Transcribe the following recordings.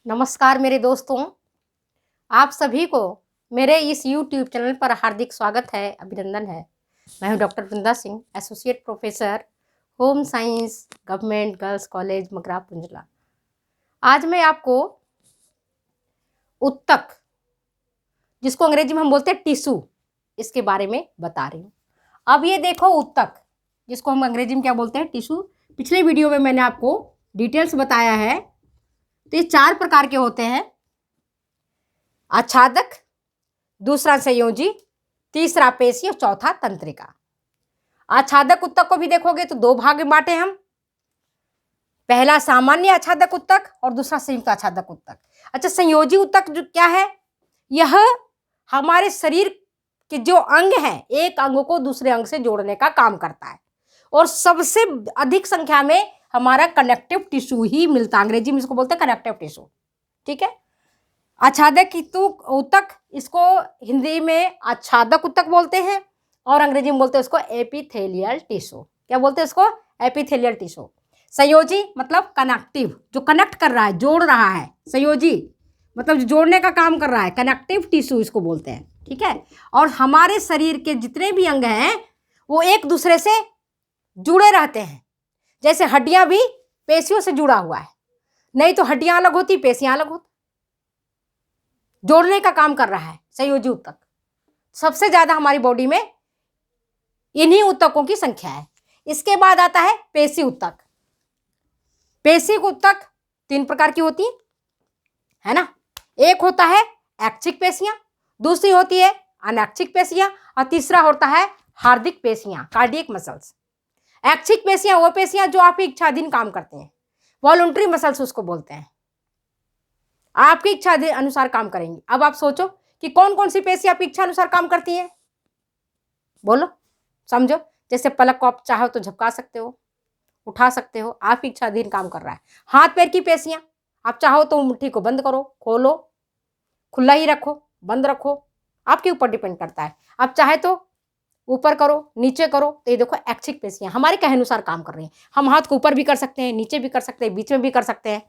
नमस्कार मेरे दोस्तों, आप सभी को मेरे इस यूट्यूब चैनल पर हार्दिक स्वागत है, अभिनंदन है। मैं हूं doctor Vrinda Singh, associate professor, home science, government girls college Magra Punjla. आज मैं आपको उत्तक, जिसको अंग्रेजी में हम बोलते हैं टिश्यू, इसके बारे में बता रही हूँ। अब ये देखो उत्तक, जिसको हम अंग्रेजी में क्या बोलते हैं, टिश्यू। पिछले वीडियो में मैंने आपको डिटेल्स बताया है। तो ये 4 प्रकार के होते हैं: आच्छादक, दूसरा संयोजी, तीसरा पेशी और चौथा तंत्रिका। आच्छादक उत्तक को भी देखोगे तो 2 भाग में बांटे हम। पहला सामान्य आच्छादक उत्तक और दूसरा संयुक्त आच्छादक उत्तक। अच्छा, संयोजी उत्तक जो क्या है, यह हमारे शरीर के जो अंग हैं, एक अंग को दूसरे अंग से जोड़ने का काम करता है और सबसे अधिक संख्या में हमारा कनेक्टिव टिश्यू ही मिलता है। अंग्रेजी में इसको बोलते हैं कनेक्टिव टिश्यू। ठीक है। आच्छादक उत्तक, इसको हिंदी में आच्छादक उत्तक बोलते हैं और अंग्रेजी में बोलते हैं उसको एपिथेलियल टिश्यू। क्या बोलते हैं उसको? Epithelial tissue. संयोजी मतलब कनेक्टिव, जो कनेक्ट कर रहा है, जोड़ रहा है। संयोजी मतलब जो जोड़ने का काम कर रहा है, कनेक्टिव टिश्यू इसको बोलते हैं। ठीक है। और हमारे शरीर के जितने भी अंग हैं वो एक दूसरे से जुड़े रहते हैं। जैसे हड्डियां भी पेशियों से जुड़ा हुआ है, नहीं तो हड्डियां अलग होती, पेशियां अलग होती। जोड़ने का काम कर रहा है संयोजी उत्तक। सबसे ज्यादा हमारी बॉडी में इन्हीं उत्तकों की संख्या है। इसके बाद आता है पेशी उत्तक। पेशी उत्तक 3 प्रकार की होती है ना। एक होता है ऐच्छिक पेशियां, दूसरी होती है अनैच्छिक पेशियां और तीसरा होता है हार्दिक पेशियां, कार्डियक मसल्स। ऐच्छिक पेशियां वो पेशियां जो आपकी इच्छाधीन काम करती हैं, वॉलंटरी मसल्स उसको बोलते हैं, आपकी इच्छा अनुसार काम करेंगी। अब आप सोचो कि कौन कौन सी पेशी आपकी इच्छा अनुसार काम करती हैं, बोलो, समझो। जैसे पलक को आप चाहो तो झपका सकते हो, उठा सकते हो, आपकी इच्छा अधीन काम कर रहा है। हाथ पैर की पेशियां, आप चाहो तो मुट्ठी को बंद करो, खोलो, खुला ही रखो, बंद रखो, आपके ऊपर डिपेंड करता है। आप चाहे तो ऊपर करो, नीचे करो। तो ये देखो ऐच्छिक पेशियां हमारे कहे अनुसार काम कर रही हैं। हम हाथ को ऊपर भी कर सकते हैं, नीचे भी कर सकते हैं, बीच में भी कर सकते हैं,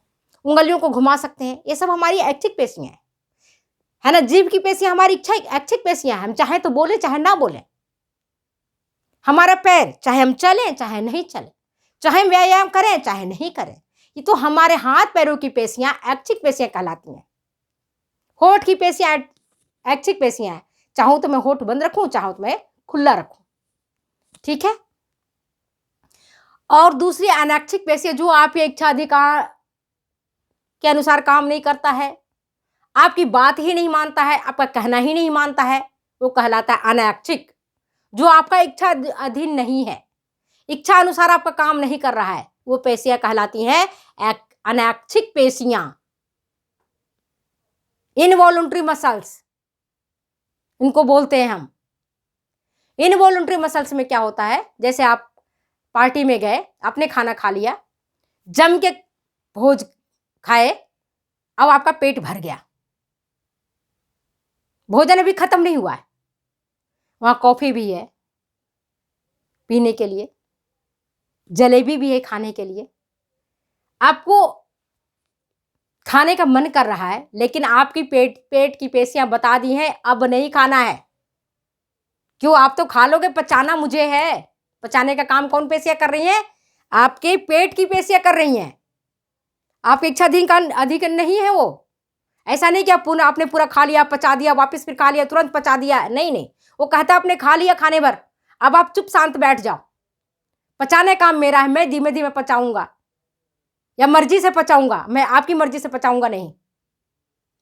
उंगलियों को घुमा सकते हैं। ये सब हमारी ऐच्छिक पेशियां हैं, है ना। जीभ की पेशियां हमारी इच्छा ऐच्छिक पेशियां हैं। हम चाहे तो बोले, चाहे ना बोले। हमारा पैर, चाहे हम चलें चाहे नहीं चलें, चाहे हम व्यायाम करें चाहे नहीं करें, ये तो हमारे हाथ पैरों की पेशियां ऐच्छिक पेशियां कहलाती हैं। होठ की पेशियां ऐच्छिक पेशियां हैं। चाहूं तो मैं होठ बंद रखूं, चाहूं तो मैं खुला रखूं। ठीक है। और दूसरी अनैच्छिक पेशियां जो आपकी इच्छा अधिकार के अनुसार काम नहीं करता है, आपकी बात ही नहीं मानता है, आपका कहना ही नहीं मानता है, वो कहलाता है अनैच्छिक। जो आपका इच्छा अधीन नहीं है, इच्छा अनुसार आपका काम नहीं कर रहा है, वो पेशियां कहलाती हैं अनैच्छिक पेशियां, इनवॉलंटरी मसल्स इनको बोलते हैं हम। इनवॉलंटरी मसल्स में क्या होता है, जैसे आप पार्टी में गए, आपने खाना खा लिया, जम के भोज खाए, अब आपका पेट भर गया, भोजन अभी खत्म नहीं हुआ है, वहां कॉफी भी है पीने के लिए, जलेबी भी है खाने के लिए, आपको खाने का मन कर रहा है, लेकिन आपकी पेट की पेशियां बता दी हैं अब नहीं खाना है। क्यों? आप तो खा लोगे, पचाना मुझे है। पचाने का काम कौन पेशियां कर रही हैं? आपके पेट की पेशियां कर रही हैं। आपकी इच्छा अधिक नहीं है वो। ऐसा नहीं कि आपने पूरा खा लिया, पचा दिया, वापस फिर खा लिया, तुरंत पचा दिया, नहीं नहीं। वो कहता है आपने खा लिया खाने भर, अब आप चुप शांत बैठ जाओ, पचाने काम मेरा है, मैं धीमे धीमे पचाऊंगा या मर्जी से पचाऊंगा, मैं आपकी मर्जी से पचाऊंगा नहीं।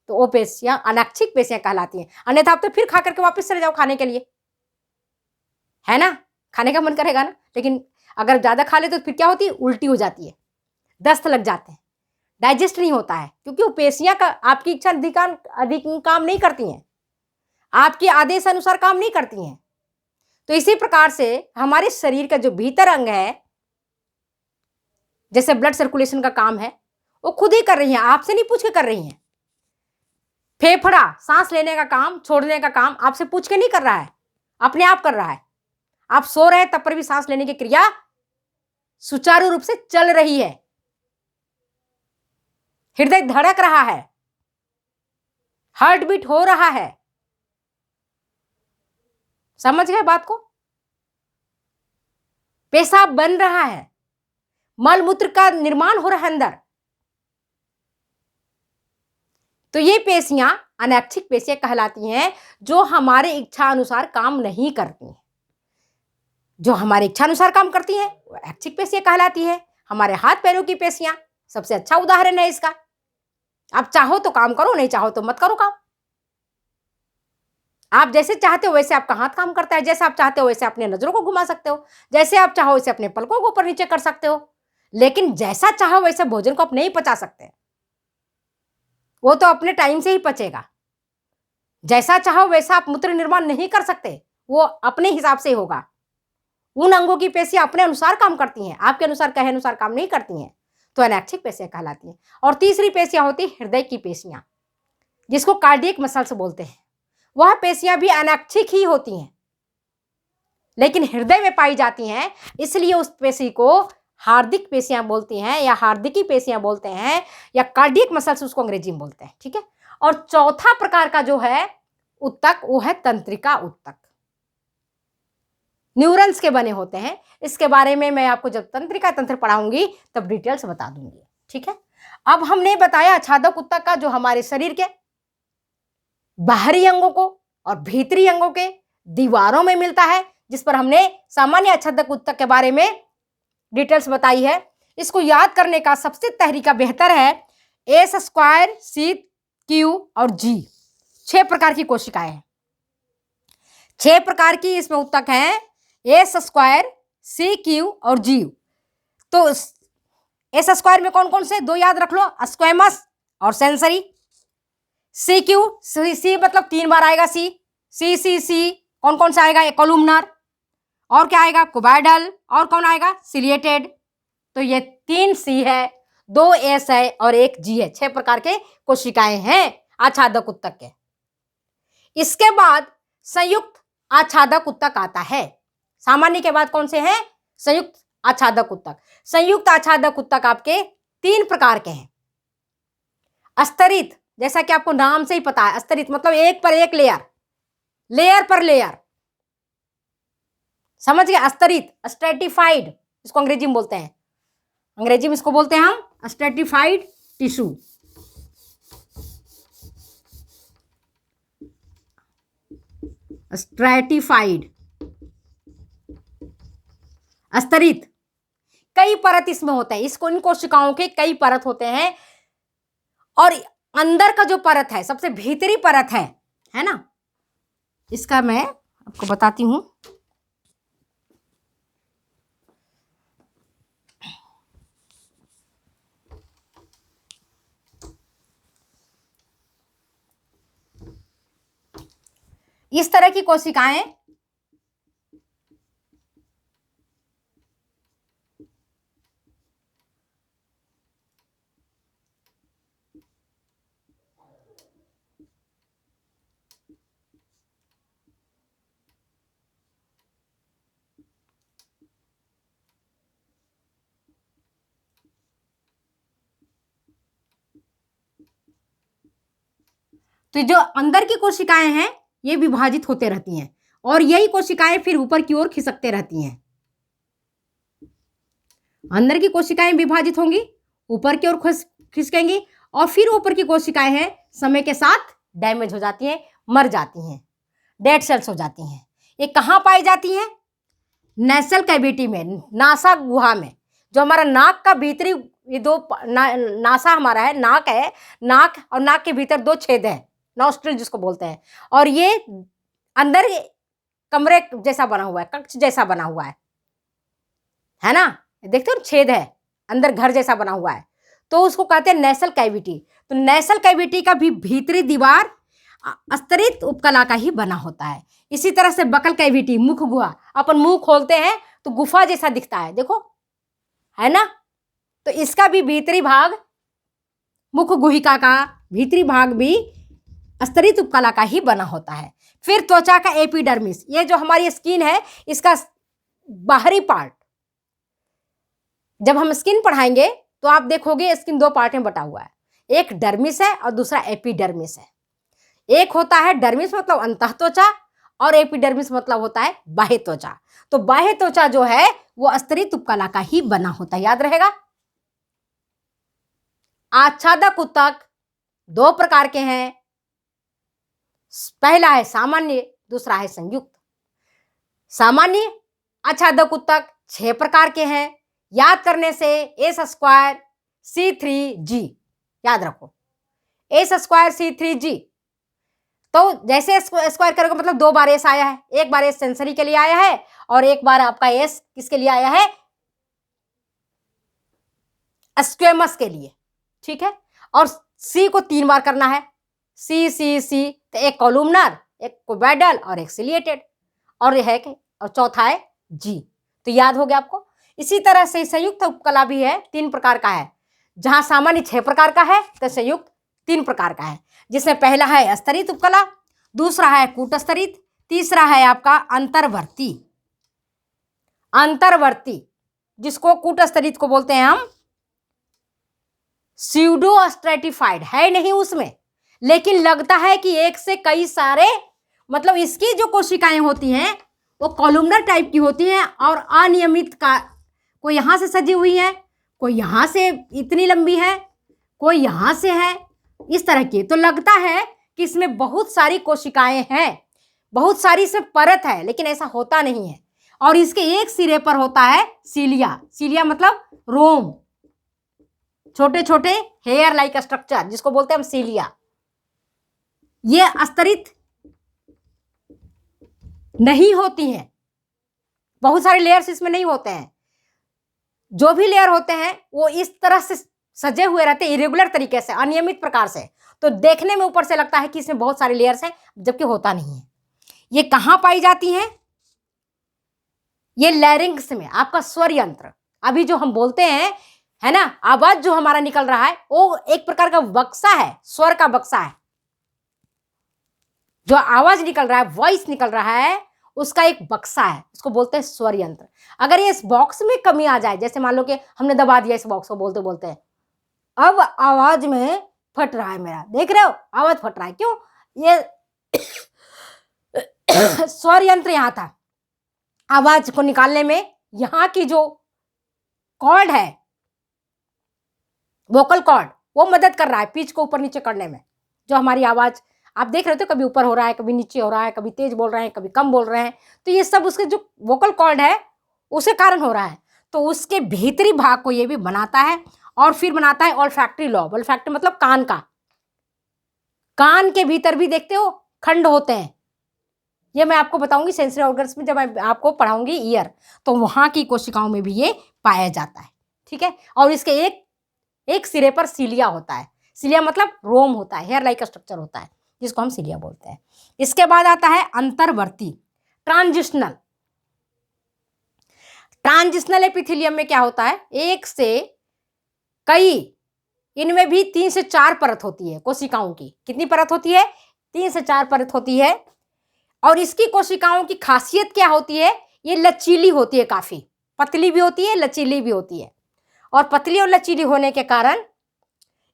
तो वो पेशियां अनैच्छिक पेशियां कहलाती हैं। अन्यथा आप तो फिर खा करके वापस चले जाओ खाने के लिए, है ना। खाने का मन करेगा ना, लेकिन अगर ज्यादा खा ले तो फिर क्या होती है? उल्टी हो जाती है, दस्त लग जाते हैं, डाइजेस्ट नहीं होता है, क्योंकि वो पेशियां का आपकी इच्छा अधिक काम नहीं करती हैं, आपके आदेश अनुसार काम नहीं करती हैं। तो इसी प्रकार से हमारे शरीर का जो भीतर अंग है, जैसे ब्लड सर्कुलेशन का काम है, वो खुद ही कर रही हैं, आपसे नहीं पूछ के कर रही हैं। फेफड़ा सांस लेने का काम, छोड़ने का काम आपसे पूछ के नहीं कर रहा है, अपने आप कर रहा है। आप सो रहे हैं तब पर भी सांस लेने की क्रिया सुचारू रूप से चल रही है। हृदय धड़क रहा है, हार्ट बीट हो रहा है। समझ गए बात को? पेशाब बन रहा है, मल मूत्र का निर्माण हो रहा है अंदर। तो ये पेशियां अनैच्छिक पेशियां कहलाती हैं, जो हमारे इच्छा अनुसार काम नहीं करती हैं। जो हमारे इच्छा अनुसार काम करती हैं वो ऐच्छिक पेशियां कहलाती है। हमारे हाथ पैरों की पेशियां सबसे अच्छा उदाहरण है इसका। आप चाहो तो काम करो, नहीं चाहो तो मत करो काम। आप जैसे चाहते हो वैसे आपका हाथ काम करता है, जैसे आप चाहते हो वैसे अपने नजरों को घुमा सकते हो, जैसे आप चाहो वैसे अपने पलकों को ऊपर नीचे कर सकते हो। लेकिन जैसा चाहो वैसे भोजन को आप नहीं पचा सकते, वो तो अपने टाइम से ही पचेगा। जैसा चाहो वैसा आप मूत्र निर्माण नहीं कर सकते, वो अपने हिसाब से होगा। उन अंगों की पेशियां अपने अनुसार काम करती हैं, आपके अनुसार कहे अनुसार काम नहीं करती हैं, तो अनैच्छिक पेशियां कहलाती हैं। और तीसरी पेशियां होती है हृदय की पेशियां, जिसको कार्डियक मसल्स बोलते हैं। वह पेशियां भी अनैच्छिक ही होती हैं, लेकिन हृदय में पाई जाती हैं, इसलिए उस पेशी को हार्दिक पेशियां बोलती हैं, या हार्दिकी पेशियां बोलते हैं, या कार्डियक मसल्स उसको अंग्रेजी में बोलते हैं। ठीक है। और चौथा प्रकार का जो है उत्तक, वो है तंत्रिका उत्तक। न्यूरॉन्स के बने होते हैं। इसके बारे में मैं आपको जब तंत्रिका तंत्र पढ़ाऊंगी तब डिटेल्स बता दूंगी। ठीक है। अब हमने बताया आच्छादक उत्तक का, जो हमारे शरीर के बाहरी अंगों को और भीतरी अंगों के दीवारों में मिलता है, जिस पर हमने सामान्य आच्छादक उत्तक के बारे में डिटेल्स बताई है। इसको याद करने का सबसे तरीका बेहतर है एस स्क्वायर, सी, क्यू और जी। 6 प्रकार की कोशिकाएं हैं, 6 प्रकार की इसमें उत्तक हैं, एस स्क्वायर, सी, क्यू और जी। तो एस स्क्वायर में कौन कौन से? 2 याद रख लो, स्क्वेमस और सेंसरी। सी क्यू, सी मतलब 3 बार आएगा सी, सी सी सी। कौन कौन सा आएगा? कॉलुमनर, और क्या आएगा? कुबाइडल, और कौन आएगा? सिलिएटेड। तो ये 3 सी है, 2 एस है और 1 जी है। 6 प्रकार के कोशिकाएं हैं आच्छादक उत्तक के। इसके बाद संयुक्त आच्छादक उत्तक आता है। सामान्य के बाद कौन से हैं? संयुक्त आच्छादक उत्तक। संयुक्त आच्छादक उत्तक आपके 3 प्रकार के हैं। अस्तरित, जैसा कि आपको नाम से ही पता है, अस्तरित मतलब एक पर एक लेयर, लेयर पर लेयर। समझ गए? अस्तरित, स्ट्रेटिफाइड इसको अंग्रेजी में बोलते हैं। अंग्रेजी में इसको बोलते हैं हम स्ट्रेटिफाइड टिश्यू। स्ट्रेटिफाइड, अस्तरित, कई परत इसमें होते हैं। इसको, इन कोशिकाओं के कई परत होते हैं, और अंदर का जो परत है, सबसे भीतरी परत है ना, इसका मैं आपको बताती हूं। इस तरह की कोशिकाएं तो जो अंदर की कोशिकाएं हैं ये विभाजित होते रहती हैं, और यही कोशिकाएं फिर ऊपर की ओर खिसकते रहती हैं। अंदर की कोशिकाएं विभाजित होंगी, ऊपर की ओर खिसकेंगी, और फिर ऊपर की कोशिकाएं हैं समय के साथ डैमेज हो जाती हैं, मर जाती हैं, डेड सेल्स हो जाती हैं। ये कहाँ पाई जाती हैं? नेसल कैविटी में, नासा गुहा में। जो हमारा नाक का भीतरी, ये 2 नासा हमारा है, नाक है, नाक और नाक के भीतर 2 छेद है, नॉस्ट्रिल जिसको बोलते हैं, और ये अंदर कमरे जैसा बना हुआ है, कक्ष जैसा बना हुआ है ना, देखते हो छेद है, अंदर घर जैसा बना हुआ है, तो उसको कहते हैं नेसल कैविटी। तो नेसल कैविटी का भी भीतरी दीवार अस्तरित उपकला का ही बना होता है। इसी तरह से बकल कैविटी, मुख गुहा, अपन मुंह खोलते हैं तो गुफा जैसा दिखता है, देखो, है ना, तो इसका भी भीतरी भाग, मुख गुहिका का भीतरी भाग भी अस्तरित उपकला का ही बना होता है। फिर त्वचा का एपिडर्मिस, ये जो हमारी स्किन है, इसका बाहरी पार्ट, जब हम स्किन पढ़ाएंगे तो आप देखोगे स्किन 2 पार्ट में बटा हुआ है। एक डर्मिस है और दूसरा एपिडर्मिस है। एक होता है डर्मिस मतलब अंतः त्वचा और एपिडर्मिस मतलब होता है बाह्य त्वचा। तो बाह्य त्वचा जो है वो स्तरित उपकला का ही बना होता है, याद रहेगा। आच्छादक ऊतक दो प्रकार के हैं, पहला है सामान्य, दूसरा है संयुक्त। सामान्य आच्छादक ऊतक 6 प्रकार के हैं, याद करने से S² C3G याद रखो, S² C3G। तो जैसे स्क्वायर करोगे मतलब 2 बार S आया है, एक बार S सेंसरी के लिए आया है और एक बार आपका S किसके लिए आया है, स्क्वेमस के लिए, ठीक है। और C को 3 बार करना है, C। तो एक कॉलुमनर, एक कोबैडल और एक सिलिएटेड, और यह है कि और चौथा है G। तो याद हो गया आपको। इसी तरह से संयुक्त उपकला भी है, 3 प्रकार का है। जहां सामान्य 6 प्रकार का है तो संयुक्त 3 प्रकार का है, जिसमें पहला है स्तरित उपकला, दूसरा है कूटस्तरित, तीसरा है आपका अंतर्वर्ती। अंतर्वर्ती जिसको कूटस्तरित को बोलते हैं हम स्यूडो स्ट्रेटिफाइड, है नहीं उसमें, लेकिन लगता है कि एक से कई सारे, मतलब इसकी जो कोशिकाएं होती हैं वो कॉलुमनर टाइप की होती हैं और अनियमित का, कोई यहाँ से सजी हुई है, कोई यहाँ से इतनी लंबी है, कोई यहाँ से है, इस तरह की। तो लगता है कि इसमें बहुत सारी कोशिकाएं हैं, बहुत सारी इसमें परत है, लेकिन ऐसा होता नहीं है। और इसके एक सिरे पर होता है सीलिया। सीलिया मतलब रोम, छोटे छोटे हेयर लाइक स्ट्रक्चर जिसको बोलते हैं हम सीलिया। ये स्तरित नहीं होती हैं, बहुत सारे लेयर्स इसमें नहीं होते हैं। जो भी लेयर होते हैं वो इस तरह से सजे हुए रहते हैं, इरेगुलर तरीके से, अनियमित प्रकार से। तो देखने में ऊपर से लगता है कि इसमें बहुत सारे लेयर्स हैं, जबकि होता नहीं है। ये कहाँ पाई जाती हैं? ये लैरिंग्स में, आपका स्वर यंत्र। अभी जो हम बोलते हैं, है ना, आवाज जो हमारा निकल रहा है वो एक प्रकार का बक्सा है, स्वर का बक्सा है। जो आवाज निकल रहा है, वॉइस निकल रहा है, उसका एक बक्सा है, उसको बोलते हैं स्वर यंत्र। अगर ये इस बॉक्स में कमी आ जाए, जैसे मान लो कि हमने दबा दिया इस बॉक्स को बोलते बोलते, अब आवाज में फट रहा है मेरा, देख रहे हो आवाज फट रहा है, क्यों? ये स्वर यंत्र यहाँ था, आवाज को निकालने में यहाँ की जो कॉर्ड है, वोकल कॉर्ड, वो मदद कर रहा है पिच को ऊपर नीचे करने में। जो हमारी आवाज आप देख रहे हो, कभी ऊपर हो रहा है, कभी नीचे हो रहा है, कभी तेज बोल रहे हैं, कभी कम बोल रहे हैं, तो ये सब उसके जो वोकल कॉर्ड है उसे कारण हो रहा है। तो उसके भीतरी भाग को ये भी बनाता है। और फिर बनाता है ऑल्फैक्टरी लॉब। ऑल्फैक्टरी मतलब कान का, कान के भीतर भी देखते हो खंड होते हैं, ये मैं आपको बताऊंगी सेंसरी ऑर्गन्स में, जब मैं आपको पढ़ाऊंगी ईयर, तो वहां की कोशिकाओं में भी ये पाया जाता है, ठीक है। और इसके एक सिरे पर सीलिया होता है। सीलिया मतलब रोम होता है, हेयर लाइक स्ट्रक्चर होता है, जिसको हम सीलिया बोलते हैं। इसके बाद आता है अंतर्वर्ती, ट्रांजिशनल। ट्रांजिशनल एपिथेलियम में क्या होता है, एक से कई, इनमें भी 3 से 4 परत होती है कोशिकाओं की। कितनी परत होती है? 3 से 4 परत होती है। और इसकी कोशिकाओं की खासियत क्या होती है? ये लचीली होती है, काफी पतली भी होती है, लचीली भी होती है। और पतली और लचीली होने के कारण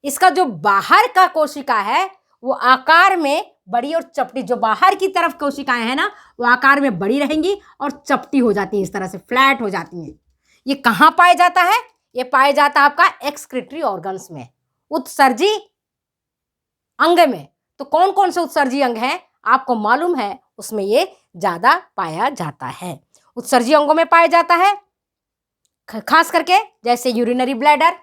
इसका जो बाहर का कोशिका है वो आकार में बड़ी और चपटी, जो बाहर की तरफ कोशिकाएं हैं ना, वो आकार में बड़ी रहेंगी और चपटी हो जाती है, इस तरह से फ्लैट हो जाती हैं। ये कहाँ पाया जाता है? ये पाया जाता है आपका एक्सक्रीटरी ऑर्गन्स में, उत्सर्जी अंग में। तो कौन कौन से उत्सर्जी अंग हैं आपको मालूम है? उसमें ये ज्यादा पाया जाता है, उत्सर्जी अंगों में पाया जाता है, खास करके जैसे यूरिनरी ब्लैडर,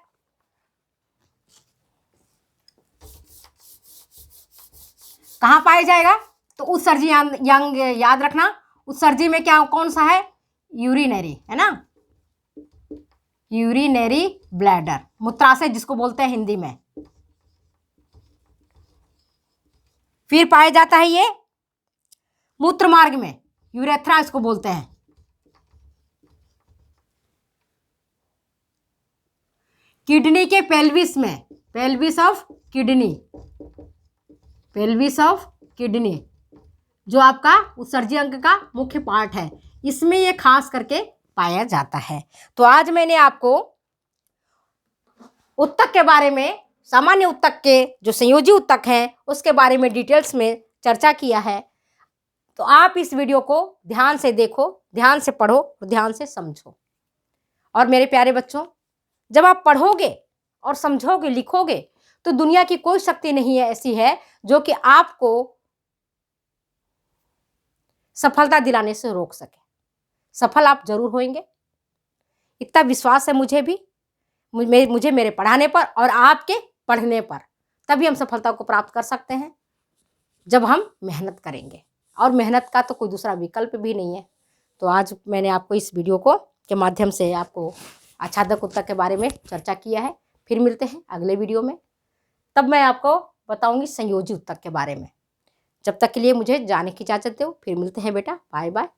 कहाँ पाया जाएगा? तो उत्सर्जी अंग याद रखना, उत्सर्जी में क्या कौन सा है? यूरिनरी, है ना, यूरिनरी ब्लैडर, मूत्राशय जिसको बोलते हैं हिंदी में। फिर पाया जाता है ये मूत्र मार्ग में, यूरेथ्रा इसको बोलते हैं। किडनी के पेल्विस में, pelvis of kidney, pelvis of kidney जो आपका उत्सर्जी अंग का मुख्य पार्ट है, इसमें ये खास करके पाया जाता है। तो आज मैंने आपको ऊतक के बारे में सामान्य उत्तक के जो संयोजी उत्तक हैं उसके बारे में डिटेल्स में चर्चा किया है। तो आप इस वीडियो को ध्यान से देखो, ध्यान से पढ़ो और ध्यान से समझो। और मेरे प्यारे बच्चों, जब आप पढ़ोगे और समझोगे, लिखोगे, तो दुनिया की कोई शक्ति नहीं है ऐसी है जो कि आपको सफलता दिलाने से रोक सके। सफल आप जरूर होंगे, इतना विश्वास है मुझे भी, मुझे मेरे पढ़ाने पर और आपके पढ़ने पर। तभी हम सफलता को प्राप्त कर सकते हैं जब हम मेहनत करेंगे, और मेहनत का तो कोई दूसरा विकल्प भी नहीं है। तो आज मैंने आपको इस वीडियो को के माध्यम से आपको आच्छादक उत्तक के बारे में चर्चा किया है। फिर मिलते हैं अगले वीडियो में, तब मैं आपको बताऊंगी संयोजी उत्तक के बारे में। जब तक के लिए मुझे जाने की इजाज़त दो। फिर मिलते हैं बेटा, बाय बाय।